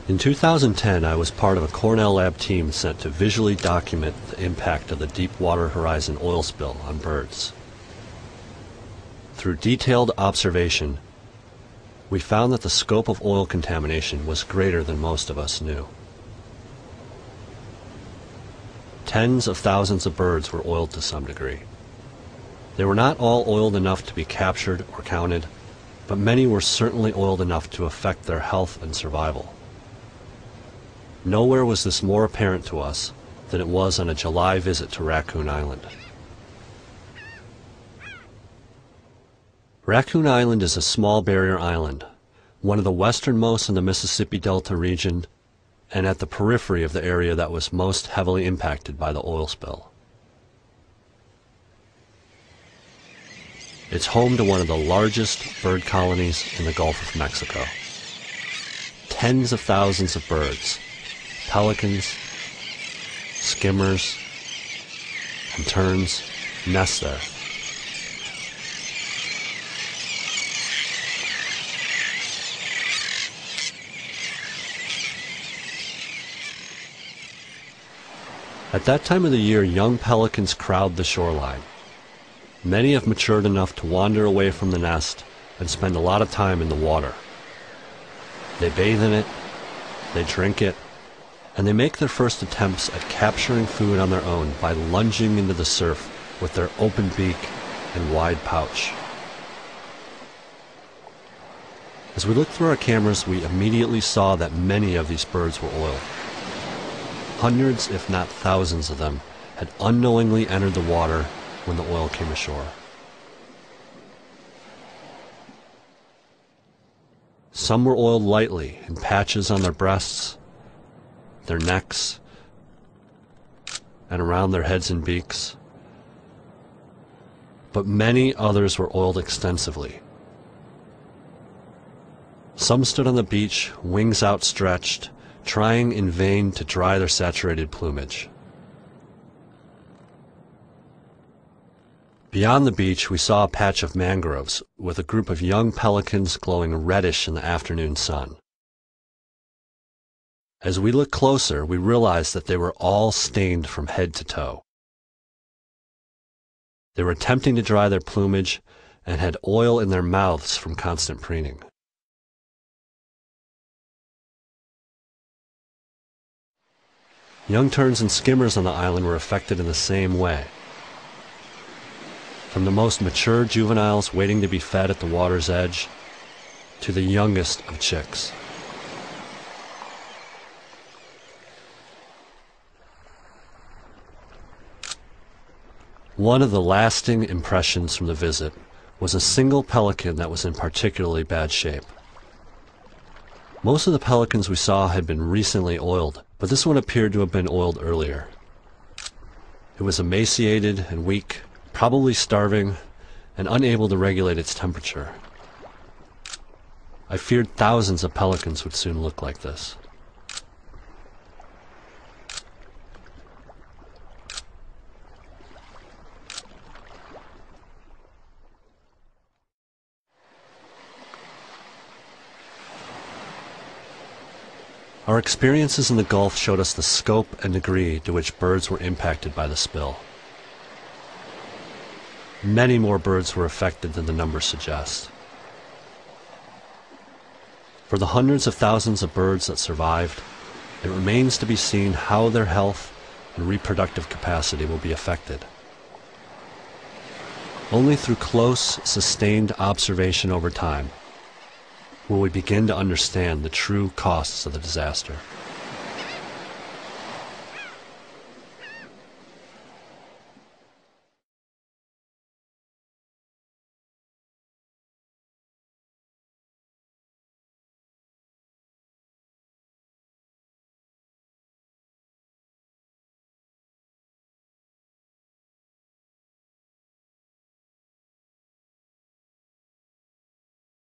In 2010, I was part of a Cornell lab team sent to visually document the impact of the Deepwater Horizon oil spill on birds. Through detailed observation, we found that the scope of oil contamination was greater than most of us knew. Tens of thousands of birds were oiled to some degree. They were not all oiled enough to be captured or counted, but many were certainly oiled enough to affect their health and survival. Nowhere was this more apparent to us than it was on a July visit to Raccoon Island. Raccoon Island is a small barrier island, one of the westernmost in the Mississippi Delta region, and at the periphery of the area that was most heavily impacted by the oil spill. It's home to one of the largest bird colonies in the Gulf of Mexico. Tens of thousands of birds, pelicans, skimmers, and terns nest there. At that time of the year, young pelicans crowd the shoreline. Many have matured enough to wander away from the nest and spend a lot of time in the water. They bathe in it, they drink it, and they make their first attempts at capturing food on their own by lunging into the surf with their open beak and wide pouch. As we looked through our cameras, we immediately saw that many of these birds were oiled. Hundreds, if not thousands of them, had unknowingly entered the water when the oil came ashore. Some were oiled lightly in patches on their breasts, their necks, and around their heads and beaks. But many others were oiled extensively. Some stood on the beach, wings outstretched, trying in vain to dry their saturated plumage. Beyond the beach, we saw a patch of mangroves with a group of young pelicans glowing reddish in the afternoon sun. As we looked closer, we realized that they were all stained from head to toe. They were attempting to dry their plumage and had oil in their mouths from constant preening. Young terns and skimmers on the island were affected in the same way. From the most mature juveniles waiting to be fed at the water's edge to the youngest of chicks. One of the lasting impressions from the visit was a single pelican that was in particularly bad shape. Most of the pelicans we saw had been recently oiled, but this one appeared to have been oiled earlier. It was emaciated and weak, probably starving, and unable to regulate its temperature. I feared thousands of pelicans would soon look like this. Our experiences in the Gulf showed us the scope and degree to which birds were impacted by the spill. Many more birds were affected than the numbers suggest. For the hundreds of thousands of birds that survived, it remains to be seen how their health and reproductive capacity will be affected. Only through close, sustained observation over time will we begin to understand the true costs of the disaster.